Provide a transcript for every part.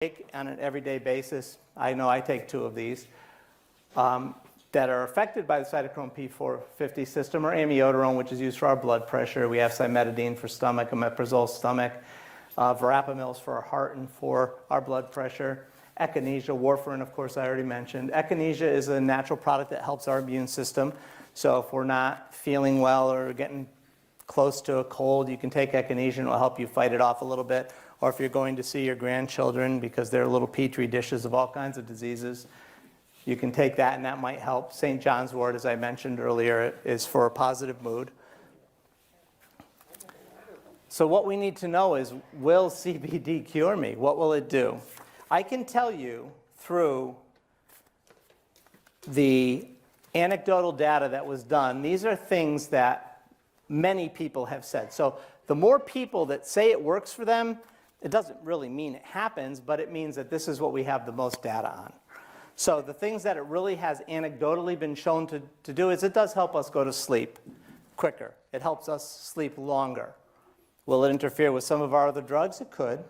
take on an everyday basis, I know I take 2 of these, that are affected by the cytochrome P450 system are amiodarone, which is used for our blood pressure. We have cimetidine for stomach, omeprazole stomach, verapamil for our heart and for our blood pressure. Echinacea, warfarin, of course, I already mentioned. Echinacea is a natural product that helps our immune system. So if we're not feeling well or getting close to a cold, you can take echinacea and it will help you fight it off a little bit. Or if you're going to see your grandchildren because they're little petri dishes of all kinds of diseases, you can take that and that might help. St. John's wort, as I mentioned earlier, is for a positive mood. So what we need to know is, will CBD cure me? What will it do? I can tell you through the anecdotal data that was done, these are things that many people have said. So the more people that say it works for them, it doesn't really mean it happens, but it means that this is what we have the most data on. So the things that it really has anecdotally been shown to do is it does help us go to sleep quicker. It helps us sleep longer. Will it interfere with some of our other drugs? It could.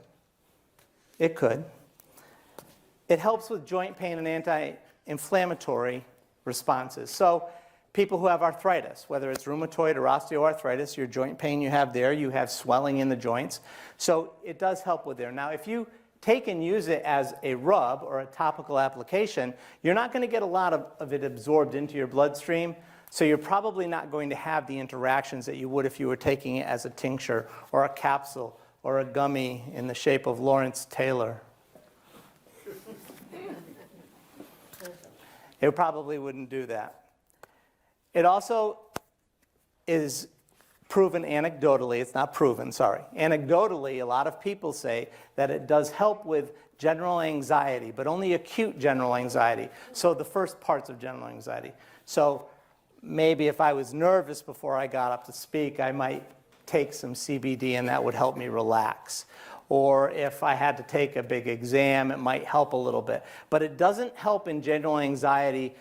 It could. It helps with joint pain and anti-inflammatory responses. So people who have arthritis, whether it's rheumatoid or osteoarthritis, your joint pain you have there, you have swelling in the joints. So it does help with there. Now, if you take and use it as a rub or a topical application, you're not going to get a lot of it absorbed into your bloodstream. So you're probably not going to have the interactions that you would if you were taking it as a tincture or a capsule or a gummy in the shape of Lawrence Taylor. It probably wouldn't do that. It also is proven anecdotally, it's not proven, sorry. Anecdotally, a lot of people say that it does help with general anxiety, but only acute general anxiety. So the first parts of general anxiety. So maybe if I was nervous before I got up to speak, I might take some CBD and that would help me relax. Or if I had to take a big exam, it might help a little bit. But it doesn't help in general anxiety,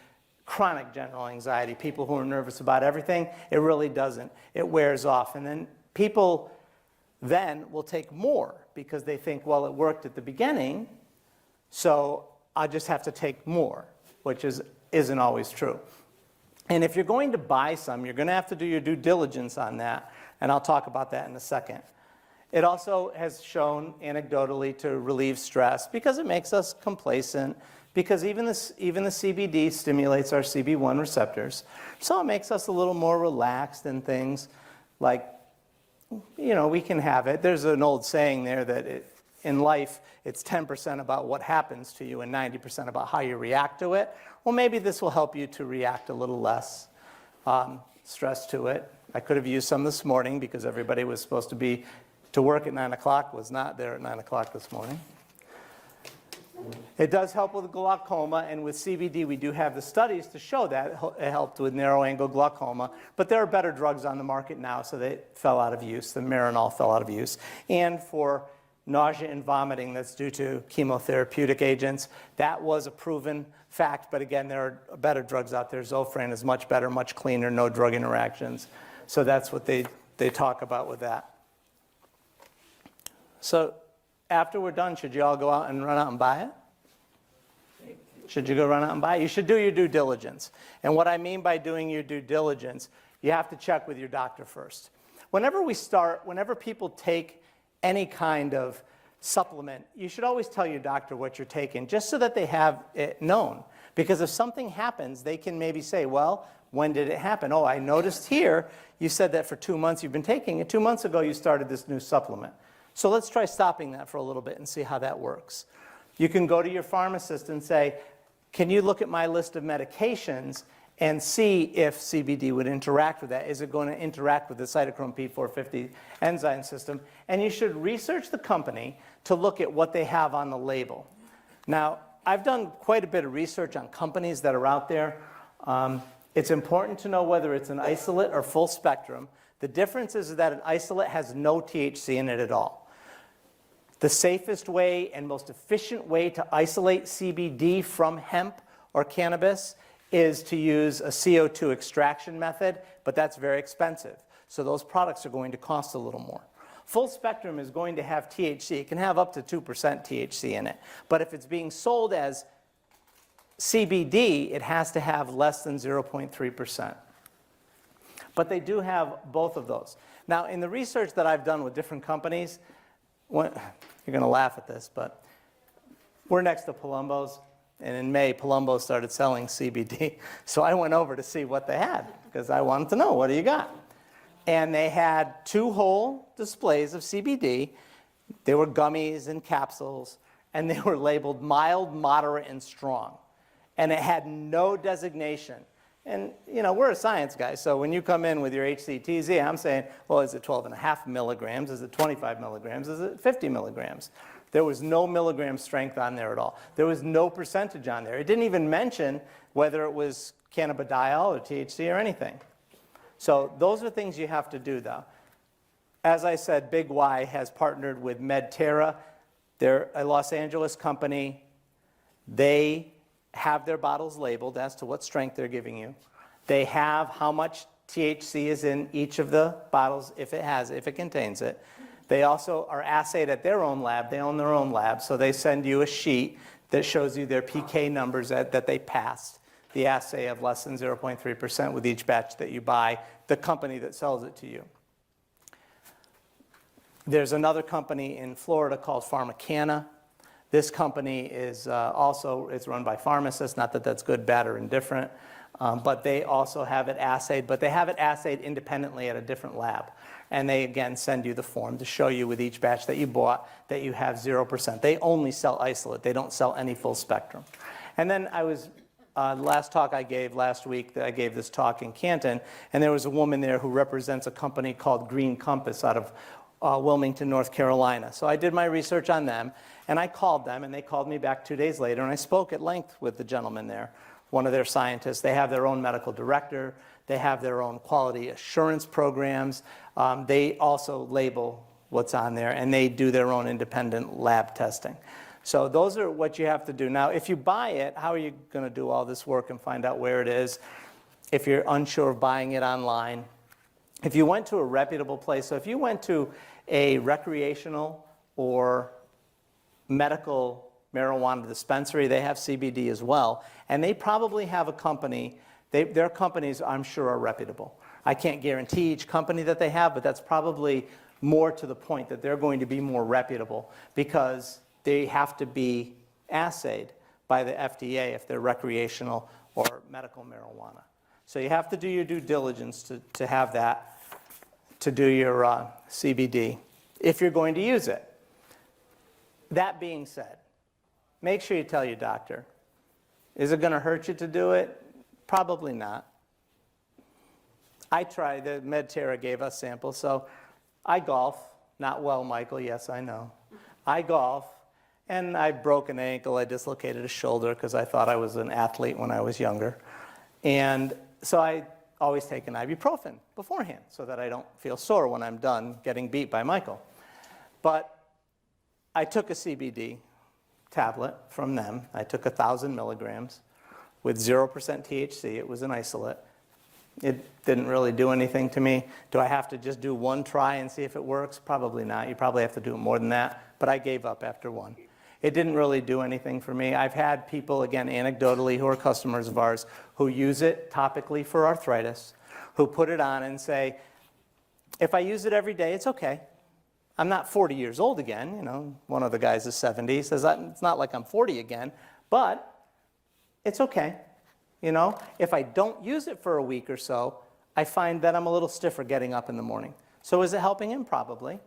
chronic general anxiety, people who are nervous about everything. It really doesn't. It wears off. And then people then will take more because they think, well, it worked at the beginning, so I just have to take more, which isn't always true. And if you're going to buy some, you're going to have to do your due diligence on that, and I'll talk about that in a second. It also has shown anecdotally to relieve stress because it makes us complacent, because even the CBD stimulates our CB1 receptors. So it makes us a little more relaxed and things like, we can have it. There's an old saying there that in life, it's 10% about what happens to you and 90% about how you react to it. Well, maybe this will help you to react a little less stress to it. I could have used some this morning because everybody was supposed to be to work at 9 o'clock, was not there at 9 o'clock this morning. It does help with glaucoma, and with CBD we do have the studies to show that it helped with narrow-angle glaucoma, but there are better drugs on the market now, so they fell out of use. The Marinol fell out of use. And for nausea and vomiting that's due to chemotherapeutic agents, that was a proven fact, but again, there are better drugs out there. Zofran is much better, much cleaner, no drug interactions. So that's what they talk about with that. So after we're done, should you all go out and run out and buy it? Should you go run out and buy it? You should do your due diligence. And what I mean by doing your due diligence, you have to check with your doctor first. Whenever people take any kind of supplement, you should always tell your doctor what you're taking, just so that they have it known. Because if something happens, they can maybe say, well, when did it happen? Oh, I noticed here, you said that for 2 months you've been taking it. 2 months ago you started this new supplement. So let's try stopping that for a little bit and see how that works. You can go to your pharmacist and say, can you look at my list of medications and see if CBD would interact with that? Is it going to interact with the cytochrome P450 enzyme system? And you should research the company to look at what they have on the label. Now, I've done quite a bit of research on companies that are out there. It's important to know whether it's an isolate or full spectrum. The difference is that an isolate has no THC in it at all. The safest way and most efficient way to isolate CBD from hemp or cannabis is to use a CO2 extraction method, but that's very expensive. So those products are going to cost a little more. Full spectrum is going to have THC. It can have up to 2% THC in it. But if it's being sold as CBD, it has to have less than 0.3%. But they do have both of those. Now, in the research that I've done with different companies, you're going to laugh at this, but we're next to Palumbo's, and in May, Palumbo started selling CBD. So I went over to see what they had, because I wanted to know, what do you got? And they had 2 whole displays of CBD. They were gummies and capsules, and they were labeled mild, moderate, and strong. And it had no designation. And, you know, we're a science guy, so when you come in with your HCTZ, I'm saying, well, is it 12.5 milligrams? Is it 25 milligrams? Is it 50 milligrams? There was no milligram strength on there at all. There was no percentage on there. It didn't even mention whether it was cannabidiol or THC or anything. So those are things you have to do, though. As I said, Big Y has partnered with Medterra. They're a Los Angeles company. They have their bottles labeled as to what strength they're giving you. They have how much THC is in each of the bottles, if it contains it. They also are assayed at their own lab. They own their own lab, so they send you a sheet that shows you their PK numbers that they passed the assay of less than 0.3% with each batch that you buy, the company that sells it to you. There's another company in Florida called PharmaCanna. This company is it's run by pharmacists, not that that's good, bad, or indifferent, but they also have it assayed, but they have it assayed independently at a different lab. And they, again, send you the form to show you with each batch that you bought that you have 0%. They only sell isolate. They don't sell any full spectrum. And then last talk I gave last week, I gave this talk in Canton, and there was a woman there who represents a company called Green Compass out of Wilmington, North Carolina. So I did my research on them, and I called them, and they called me back 2 days later, and I spoke at length with the gentleman there, one of their scientists. They have their own medical director. They have their own quality assurance programs. They also label what's on there, and they do their own independent lab testing. So those are what you have to do. Now, if you buy it, how are you going to do all this work and find out where it is if you're unsure of buying it online? If you went to a reputable place, so if you went to a recreational or medical marijuana dispensary, they have CBD as well, and they probably have a company. Their companies, I'm sure, are reputable. I can't guarantee each company that they have, but that's probably more to the point that they're going to be more reputable because they have to be assayed by the FDA if they're recreational or medical marijuana. So you have to do your due diligence to have that, to do your CBD, if you're going to use it. That being said, make sure you tell your doctor. Is it going to hurt you to do it? Probably not. I tried, the Medterra gave us samples, so I golf. Not well, Michael, yes, I know. I golf, and I broke an ankle, I dislocated a shoulder because I thought I was an athlete when I was younger. And so I always take an ibuprofen beforehand so that I don't feel sore when I'm done getting beat by Michael. But I took a CBD tablet from them. I took 1,000 milligrams with 0% THC. It was an isolate. It didn't really do anything to me. Do I have to just do one try and see if it works? Probably not. You probably have to do more than that. But I gave up after one. It didn't really do anything for me. I've had people, again, anecdotally, who are customers of ours, who use it topically for arthritis, who put it on and say, if I use it every day, it's okay. I'm not 40 years old again. You know, one of the guys is 70. He says, it's not like I'm 40 again, but it's okay. You know, if I don't use it for a week or so, I find that I'm a little stiffer getting up in the morning. So is it helping him? Probably.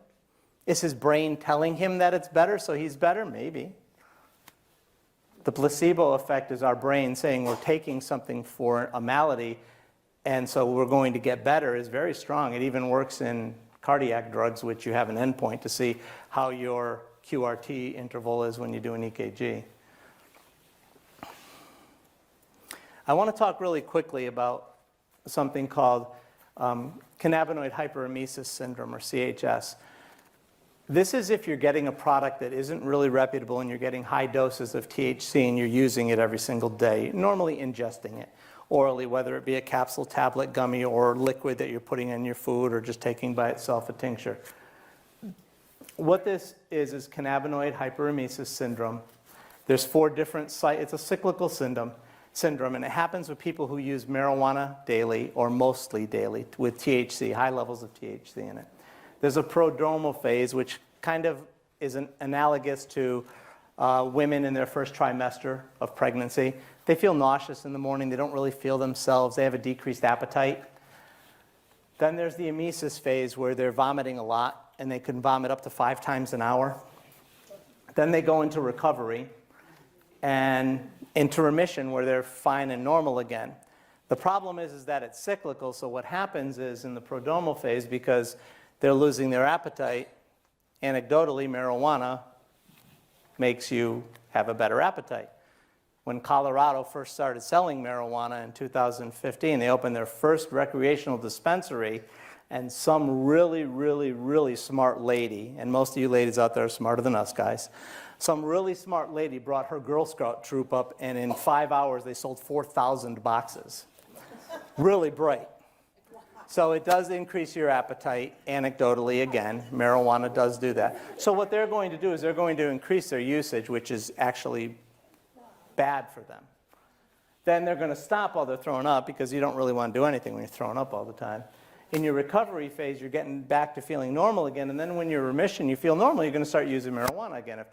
Is his brain telling him that it's better, so he's better? Maybe. The placebo effect is our brain saying we're taking something for a malady, and so we're going to get better is very strong. It even works in cardiac drugs, which you have an endpoint to see how your QRT interval is when you do an EKG. I want to talk really quickly about something called cannabinoid hyperemesis syndrome, or CHS. This is if you're getting a product that isn't really reputable and you're getting high doses of THC and you're using it every single day, normally ingesting it orally, whether it be a capsule, tablet, gummy, or liquid that you're putting in your food or just taking by itself a tincture. What this is cannabinoid hyperemesis syndrome. There's 4 different sites. It's a cyclical syndrome, and it happens with people who use marijuana daily or mostly daily with THC, high levels of THC in it. There's a prodromal phase, which kind of is analogous to women in their first trimester of pregnancy. They feel nauseous in the morning. They don't really feel themselves. They have a decreased appetite. Then there's the emesis phase where they're vomiting a lot, and they can vomit up to 5 times an hour. Then they go into recovery and into remission where they're fine and normal again. The problem is that it's cyclical, so what happens is in the prodromal phase, because they're losing their appetite, anecdotally, marijuana makes you have a better appetite. When Colorado first started selling marijuana in 2015, they opened their first recreational dispensary, and some really, really, really smart lady, and most of you ladies out there are smarter than us guys, some really smart lady brought her Girl Scout troop up, and in 5 hours they sold 4,000 boxes. Really bright. So it does increase your appetite, anecdotally again. Marijuana does do that. So what they're going to do is they're going to increase their usage, which is actually bad for them. Then they're going to stop while they're throwing up because you don't really want to do anything when you're throwing up all the time. In your recovery phase, you're getting back to feeling normal again, and then when you're in remission, you feel normal, you're going to start using marijuana again if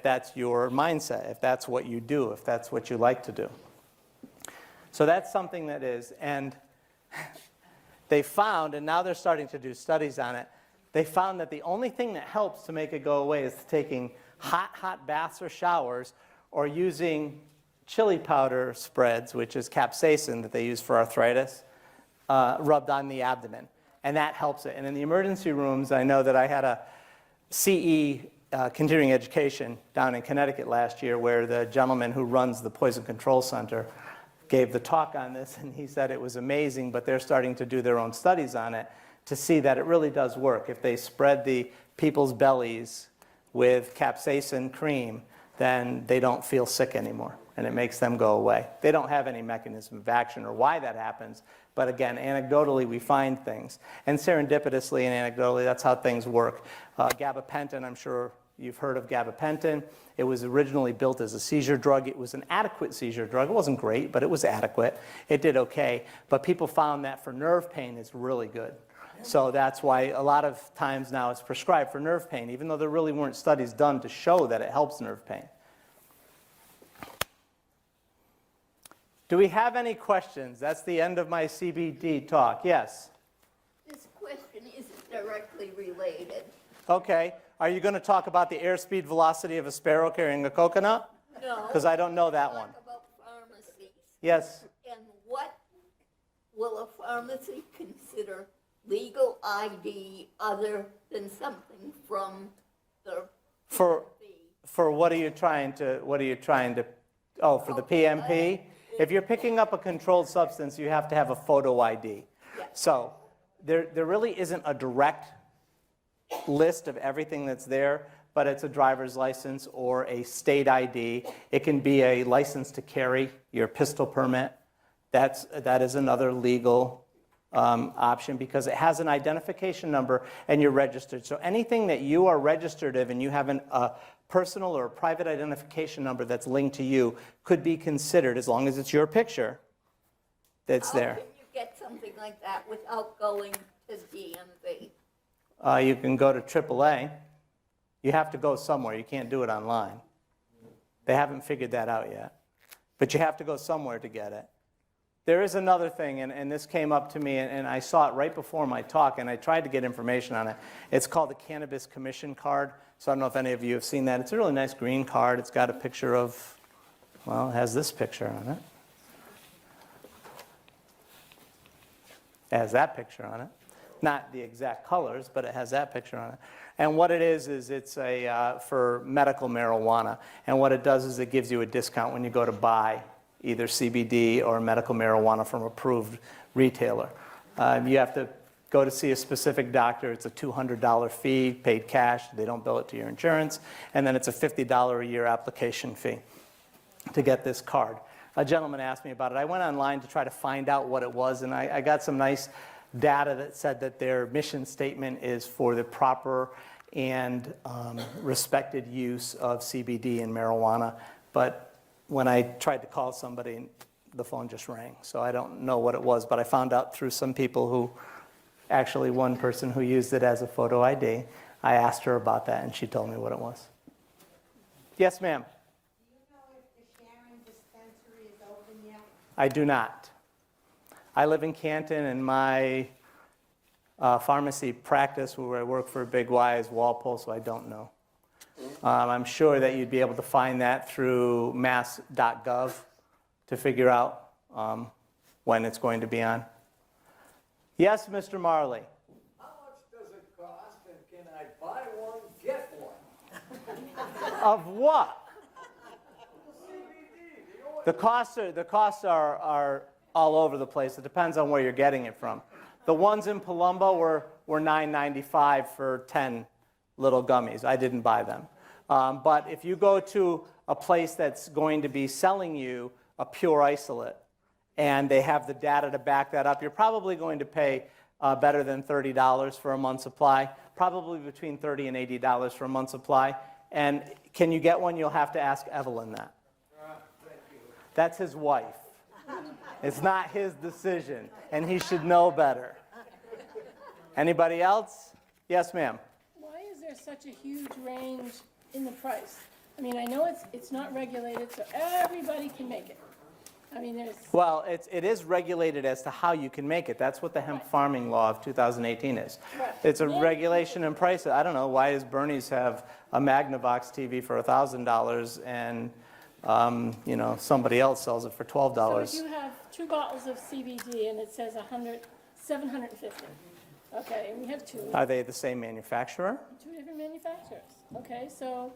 that's your mindset, if that's what you do, if that's what you like to do. So that's something that is, and they found, and now they're starting to do studies on it, they found that the only thing that helps to make it go away is taking hot baths or showers or using chili powder spreads, which is capsaicin that they use for arthritis, rubbed on the abdomen. And that helps it. And in the emergency rooms, I know that I had a CE continuing education down in Connecticut last year where the gentleman who runs the Poison Control Center gave the talk on this, and he said it was amazing, but they're starting to do their own studies on it to see that it really does work. If they spread the people's bellies with capsaicin cream, then they don't feel sick anymore, and it makes them go away. They don't have any mechanism of action or why that happens, but again, anecdotally, we find things. And serendipitously and anecdotally, that's how things work. Gabapentin, I'm sure you've heard of gabapentin. It was originally built as a seizure drug. It was an adequate seizure drug. It wasn't great, but it was adequate. It did okay. But people found that for nerve pain, it's really good. So that's why a lot of times now it's prescribed for nerve pain, even though there really weren't studies done to show that it helps nerve pain. Do we have any questions? That's the end of my CBD talk. Yes? This question isn't directly related. Okay. Are you going to talk about the airspeed velocity of a sparrow carrying a coconut? No. Because I don't know that one. Talk about pharmacies. Yes. And what will a pharmacy consider legal ID other than something from the For PMP? what are you trying to, oh, for the PMP? If you're picking up a controlled substance, you have to have a photo ID. Yes. So there really isn't a direct list of everything that's there, but it's a driver's license or a state ID. It can be a license to carry, your pistol permit. That is another legal option because it has an identification number and you're registered. So anything that you are registered of and you have a personal or a private identification number that's linked to you could be considered, as long as it's your picture, that's there. How can you get something like that without going to DMV? You can go to AAA. You have to go somewhere. You can't do it online. They haven't figured that out yet. But you have to go somewhere to get it. There is another thing, and this came up to me, and I saw it right before my talk, and I tried to get information on it. It's called the Cannabis Commission card. So I don't know if any of you have seen that. It's a really nice green card. It's got a picture of, well, it has this picture on it. It has that picture on it. Not the exact colors, but it has that picture on it. And what it is it's for medical marijuana. And what it does is it gives you a discount when you go to buy either CBD or medical marijuana from an approved retailer. You have to go to see a specific doctor. It's a $200 fee, paid cash. They don't bill it to your insurance. And then it's a $50 a year application fee to get this card. A gentleman asked me about it. I went online to try to find out what it was, and I got some nice data that said that their mission statement is for the proper and respected use of CBD and marijuana. But when I tried to call somebody, the phone just rang. So I don't know what it was, but I found out through some people who, actually one person who used it as a photo ID, I asked her about that and she told me what it was. Yes, ma'am. Do you know if the Sharon dispensary is open yet? I do not. I live in Canton, and my pharmacy practice where I work for Big Y is Walpole, so I don't know. I'm sure that you'd be able to find that through mass.gov to figure out when it's going to be on. Yes, Mr. Marley. How much does it cost, and can I buy one, get one? Of what? CBD, The costs are all over the place. It depends on where you're getting it from. The ones in Palumbo were $9.95 for 10 little gummies. I didn't buy them. But if you go to a place that's going to be selling you a pure isolate, and they have the data to back that up, you're probably going to pay better than $30 for a month's supply, probably between $30 and $80 for a month's supply. And can you get one? You'll have to ask Evelyn that. That's his wife. It's not his decision, and he should know better. Anybody else? Yes, ma'am. Why is there such a huge range in the price? I mean, I know it's not regulated, so everybody can make it. I mean, there's, Well, it is regulated as to how you can make it. That's what the hemp farming law of 2018 is. Right. It's a regulation and price. I don't know, why does Bernie's have a Magnavox TV for $1,000 and somebody else sells it for $12? so if you have 2 bottles of CBD and it says 750, okay, and we have 2 Are they the same manufacturer? different manufacturers, okay, so,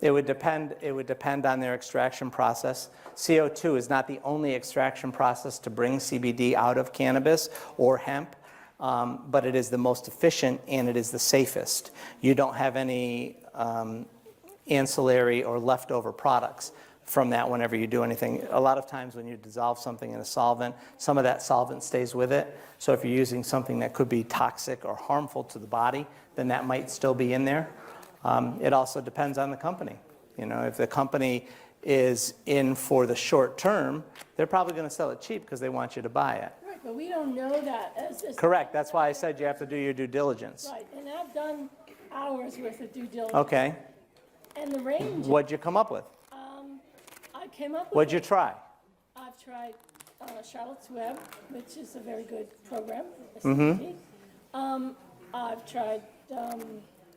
It would depend on their extraction process. CO2 is not the only extraction process to bring CBD out of cannabis or hemp, but it is the most efficient and it is the safest. You don't have any ancillary or leftover products from that whenever you do anything. A lot of times when you dissolve something in a solvent, some of that solvent stays with it. So if you're using something that could be toxic or harmful to the body, then that might still be in there. It also depends on the company. You know, if the company is in for the short term, they're probably going to sell it cheap because they want you to buy it. right, but we don't know that as. Correct. That's why I said you have to do your due diligence. Right, and I've done hours worth of due diligence. Okay. And the range, What'd you come up with? I came up with. What'd you try? I've tried Charlotte's Web, which is a very good program. Mm-hmm. CBD. I've tried,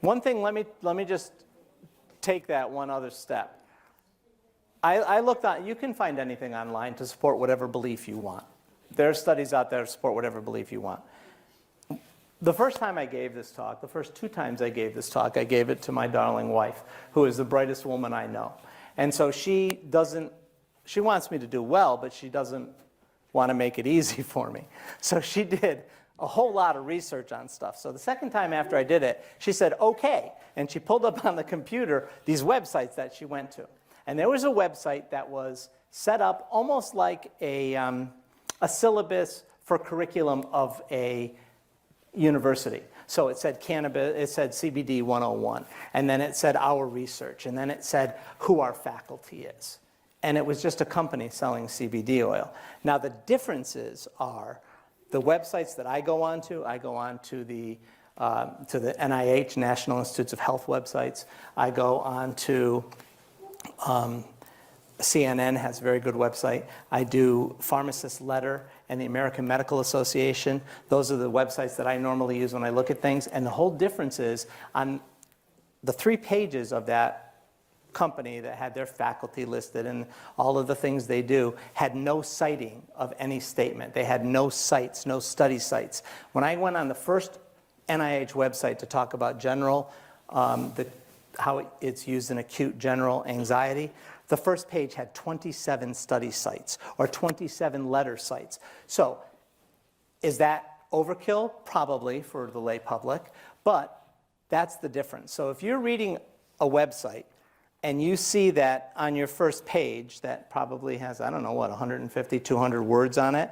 One thing, let me just take that one other step. I looked on, you can find anything online to support whatever belief you want. There are studies out there to support whatever belief you want. The first time I gave this talk, the first 2 times I gave this talk, I gave it to my darling wife, who is the brightest woman I know. And so she wants me to do well, but she doesn't want to make it easy for me. So she did a whole lot of research on stuff. So the second time after I did it, she said, okay. And she pulled up on the computer these websites that she went to. And there was a website that was set up almost like a syllabus for curriculum of a university. So it said cannabis, it said CBD 101, and then it said our research, and then it said who our faculty is. And it was just a company selling CBD oil. Now the differences are the websites that I go on to the NIH, National Institutes of Health websites. I go on to CNN has a very good website. I do Pharmacist Letter and the American Medical Association. Those are the websites that I normally use when I look at things. And the whole difference is on the 3 pages of that company that had their faculty listed and all of the things they do had no citing of any statement. They had no sites, no study sites. When I went on the first NIH website to talk about general, how it's used in acute general anxiety, the first page had 27 study sites or 27 letter sites. So is that overkill? Probably for the lay public, but that's the difference. So if you're reading a website and you see that on your first page that probably has, I don't know what, 150, 200 words on it,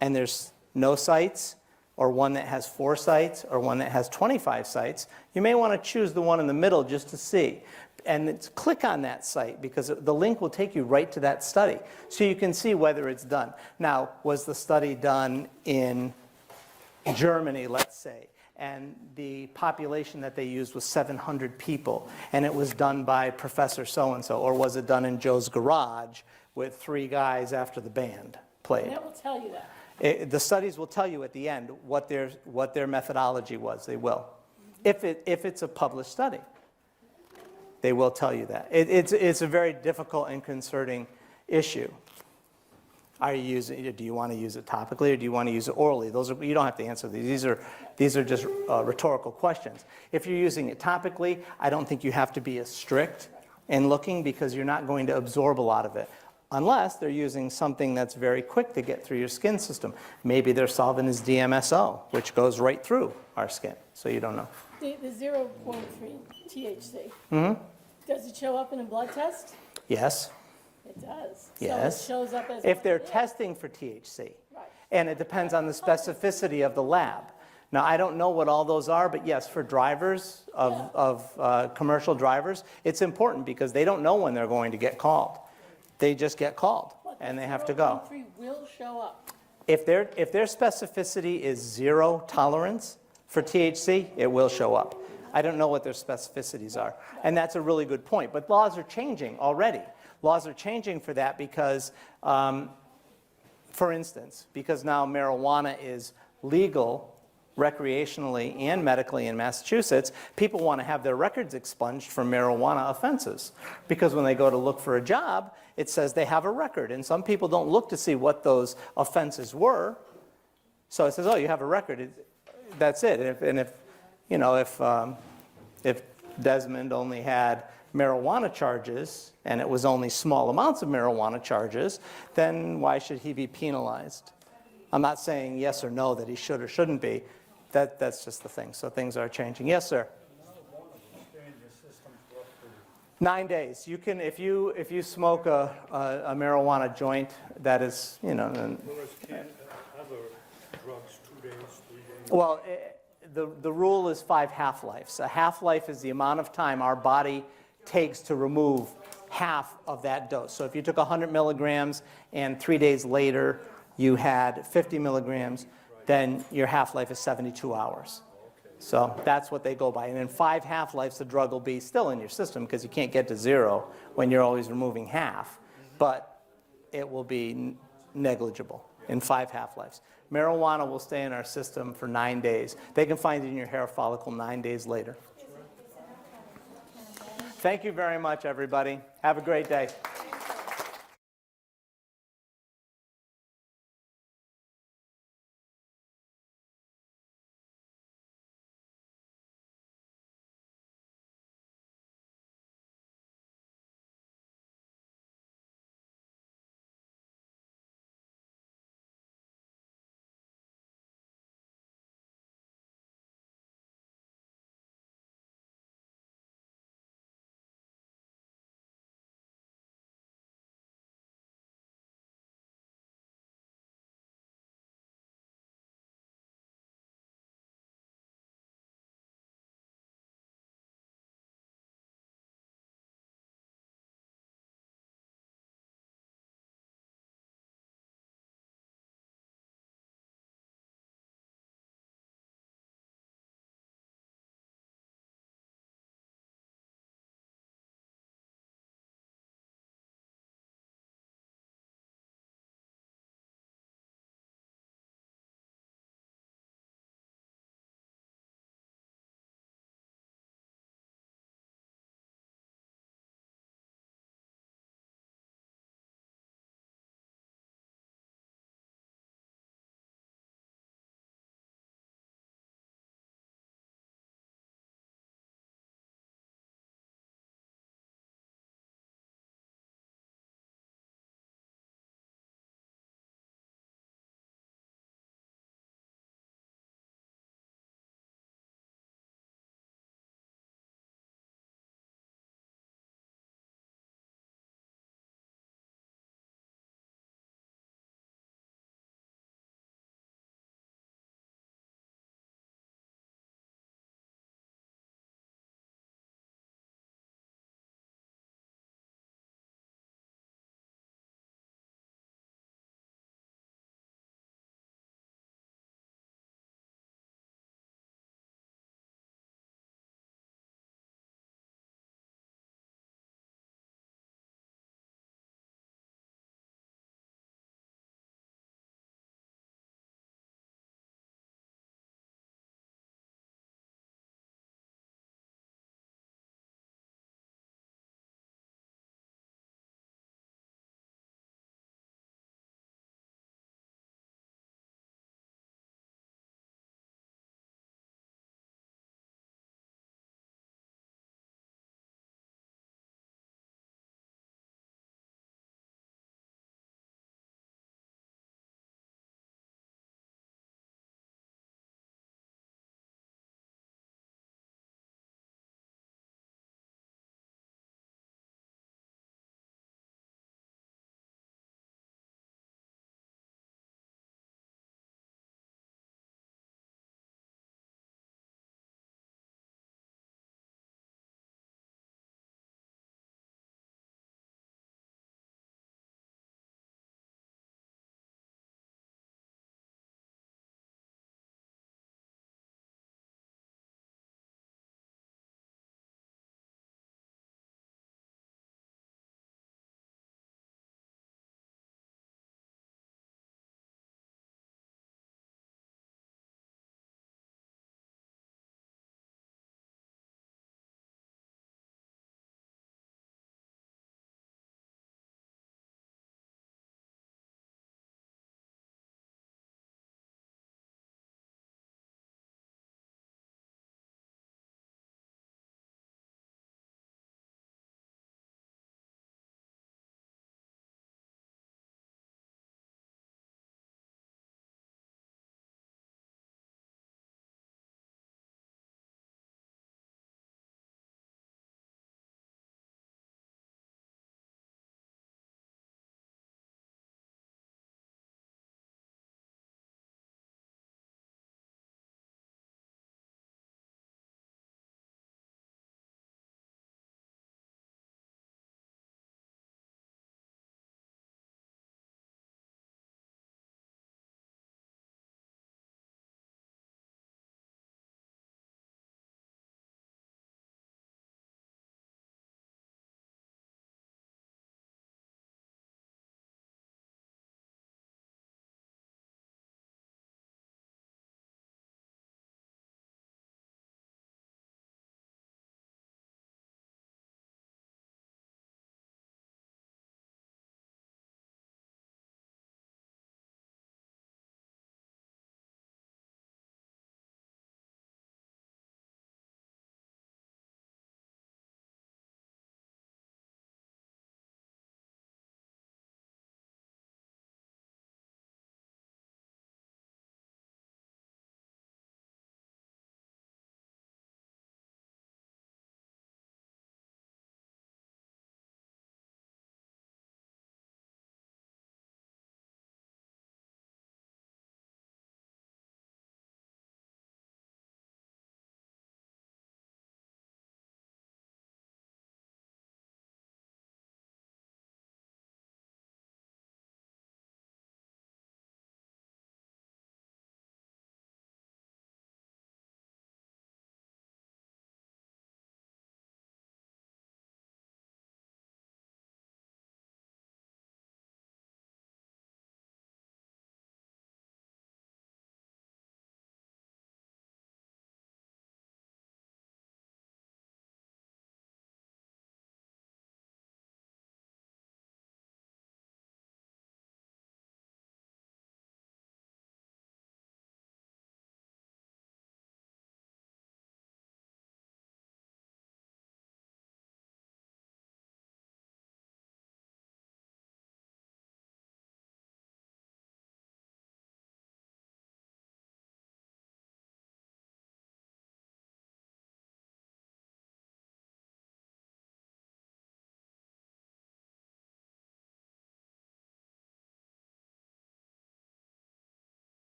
and there's no sites, or one that has 4 sites, or one that has 25 sites, you may want to choose the one in the middle just to see. And click on that site, because the link will take you right to that study, so you can see whether it's done. Now, was the study done in Germany, let's say, and the population that they used was 700 people, and it was done by Professor so-and-so, or was it done in Joe's garage with 3 guys after the band played? And that will tell you that. The studies will tell you at the end what their methodology was. They will. If it's a published study, they will tell you that. It's a very difficult and concerning issue. Do you want to use it topically, or do you want to use it orally? You don't have to answer these. These are just rhetorical questions. If you're using it topically, I don't think you have to be as strict in looking, because you're not going to absorb a lot of it, unless they're using something that's very quick to get through your skin system. Maybe their solvent is DMSO, which goes right through our skin, so you don't know. The 0.3 THC. Does it show up in a blood test? Yes. It does. Yes. So it shows up as. If they're Yeah. testing for THC. Right. And it depends on the specificity of the lab. Now, I don't know what all those are, but yes, for drivers of commercial drivers, it's important, because they don't know when they're going to get called. They just get called, But and the they have to go. 0.3 will show up. If their specificity is 0 tolerance for THC, it will show up. I don't know what their specificities are, and that's a really good point. But laws are changing already. Laws are changing for that because, for instance, because now marijuana is legal recreationally and medically in Massachusetts, people want to have their records expunged for marijuana offenses. Because when they go to look for a job, it says they have a record. And some people don't look to see what those offenses were. So it says, oh, you have a record. That's it. If Desmond only had marijuana charges, and it was only small amounts of marijuana charges, then why should he be penalized? I'm not saying yes or no that he should or shouldn't be. That's just the thing. So things are changing. Yes, sir. 9 days. You can, if you smoke a marijuana joint, that is, Whereas can't other drugs 2 days, 3 days? well, the rule is 5 half-lives. A half-life is the amount of time our body takes to remove half of that dose. So if you took 100 milligrams and 3 days later you had 50 milligrams, then your half-life is 72 hours. So that's what they go by. And in 5 half-lives, the drug will be still in your system, because you can't get to 0 when you're always removing half. But it will be negligible in 5 half-lives. Marijuana will stay in our system for 9 days. They can find it in your hair follicle 9 days later. Thank you very much, everybody. Have a great day.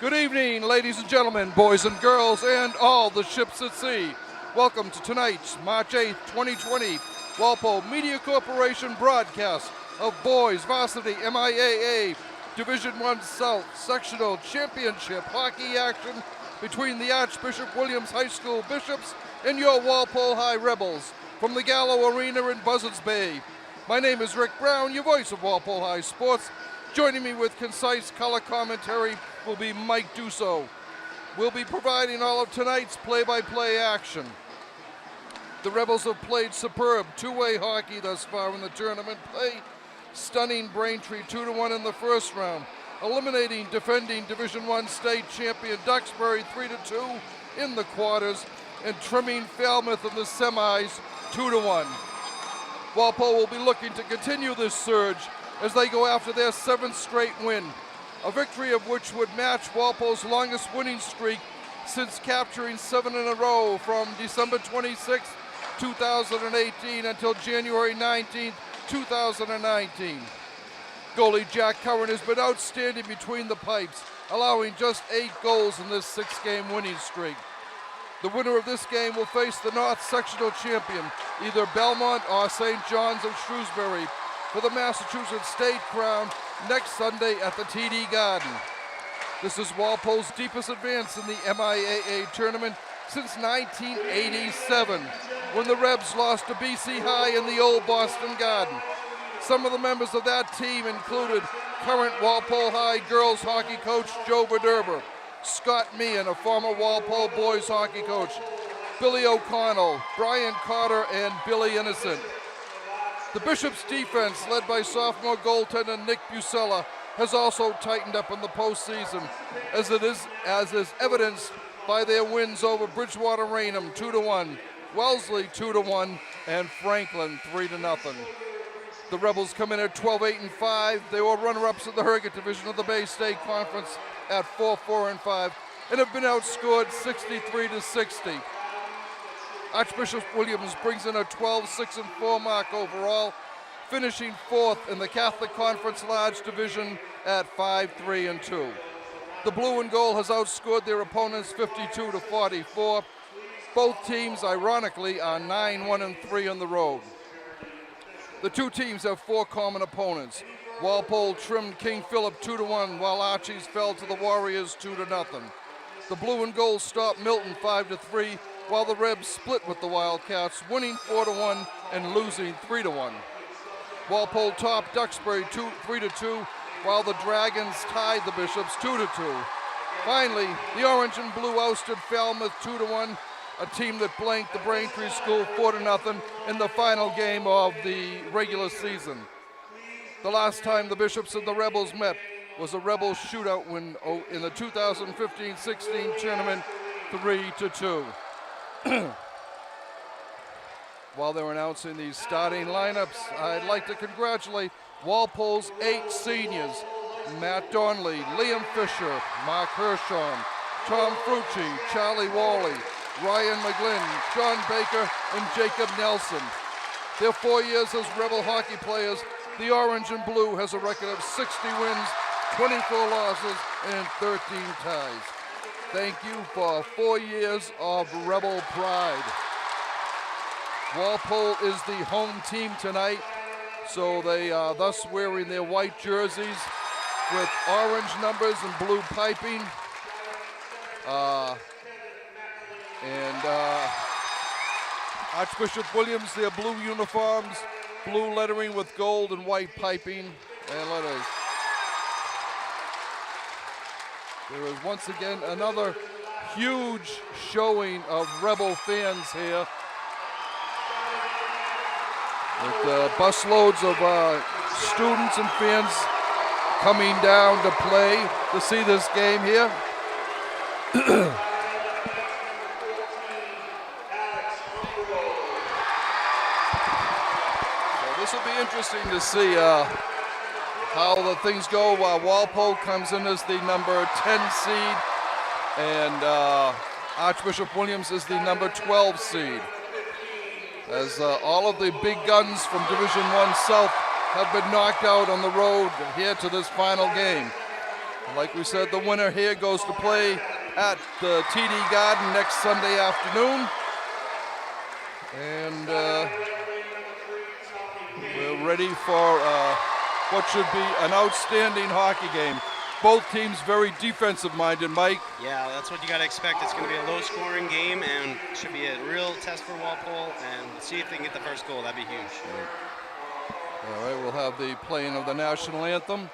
Good evening, ladies and gentlemen, boys and girls, and all the ships at sea. Welcome to tonight's March 8th, 2020 Walpole Media Corporation broadcast of Boys Varsity MIAA Division I South Sectional Championship hockey action between the Archbishop Williams High School Bishops and your Walpole High Rebels from the Gallo Arena in Buzzards Bay. My name is Rick Brown, your voice of Walpole High Sports. Joining me with concise color commentary will be Mike Dusso. We'll be providing all of tonight's play-by-play action. The Rebels have played superb two-way hockey thus far in the tournament play, stunning Braintree 2-1 in the first round, eliminating defending Division I state champion Duxbury 3-2 in the quarters, and trimming Falmouth in the semis 2-1. Walpole will be looking to continue this surge as they go after their 7th straight win, a victory of which would match Walpole's longest winning streak since capturing 7 in a row from December 26, 2018 until January 19, 2019. Goalie Jack Curran has been outstanding between the pipes, allowing just 8 goals in this 6-game winning streak. The winner of this game will face the North Sectional champion, either Belmont or St. John's of Shrewsbury, for the Massachusetts State Crown next Sunday at the TD Garden. This is Walpole's deepest advance in the MIAA tournament since 1987, when the Rebs lost to BC High in the old Boston Garden. Some of the members of that team included current Walpole High girls hockey coach Joe Verderber, Scott Meehan, a former Walpole boys hockey coach, Billy O'Connell, Brian Carter, and Billy Innocent. The Bishops' defense, led by sophomore goaltender Nick Busella, has also tightened up in the postseason, as is evidenced by their wins over Bridgewater Raynham 2-1, Wellesley 2-1, and Franklin 3-0. The Rebels come in at 12-8-5. They were runner-ups in the Herget division of the Bay State Conference at 4-4-5, and have been outscored 63-60. Archbishop Williams brings in a 12-6-4 mark overall, finishing 4th in the Catholic Conference Large Division at 5-3-2. The Blue and Gold has outscored their opponents 52-44. Both teams, ironically, are 9-1-3 on the road. The two teams have 4 common opponents. Walpole trimmed King Philip 2-1, while Archies fell to the Warriors 2-0. The Blue and Gold stopped Milton 5-3, while the Rebs split with the Wildcats, winning 4-1 and losing 3-1. Walpole topped Duxbury 3-2, while the Dragons tied the Bishops 2-2. Finally, the Orange and Blue ousted Falmouth 2-1, a team that blanked the Braintree School 4-0 in the final game of the regular season. The last time the Bishops and the Rebels met was a Rebels shootout win in the 2015-16 tournament, 3-2. While they're announcing these starting lineups, I'd like to congratulate Walpole's 8 seniors: Matt Donnelly, Liam Fisher, Mark Hershon, Tom Frucci, Charlie Wally, Ryan McGlynn, John Baker, and Jacob Nelson. Their 4 years as Rebel hockey players, the Orange and Blue has a record of 60 wins, 24 losses, and 13 ties. Thank you for 4 years of Rebel pride. Walpole is the home team tonight, so they are thus wearing their white jerseys with orange numbers and blue piping. Archbishop Williams, their blue uniforms, blue lettering with gold and white piping and letters. There is once again another huge showing of Rebel fans here, with busloads of students and fans coming down to play to see this game here. So this will be interesting to see how the things go. Walpole comes in as the number 10 seed, and Archbishop Williams is the number 12 seed. As all of the big guns from Division I South have been knocked out on the road here to this final game. Like we said, the winner here goes to play at the TD Garden next Sunday afternoon. And we're ready for what should be an outstanding hockey game. Both teams very defensive-minded, Mike. Yeah, that's what you got to expect. It's going to be a low-scoring game, and should be a real test for Walpole. And we'll see if they can get the first goal. That'd be huge. All right, we'll have the playing of the national anthem.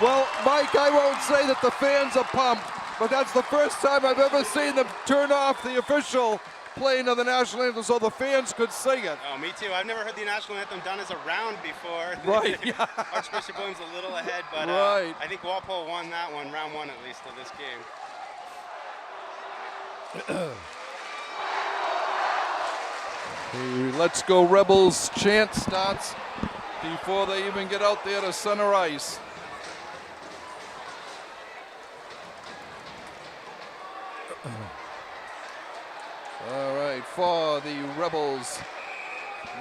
Well, Mike, I won't say that the fans are pumped, but that's the first time I've ever seen them turn off the official playing of the national anthem so the fans could sing it. Oh, me too. I've never heard the national anthem done as a round before. Right, yeah. Archbishop Williams a little ahead, but Right. I think Walpole won that one, round one at least of this game. The Let's Go Rebels chant starts before they even get out there to center ice. All right, for the Rebels,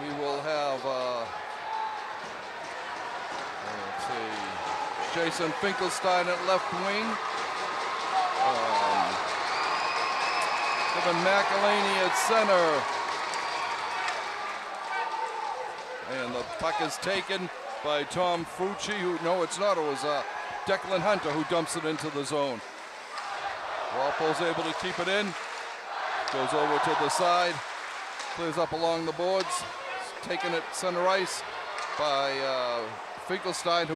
we will have, let's see, Jason Finkelstein at left wing. Kevin McElhaney at center. And the puck is taken by Tom Fucci, who, no, it's not, it was Declan Hunter who dumps it into the zone. Walpole's able to keep it in. Goes over to the side, clears up along the boards, taken at center ice by Finkelstein, who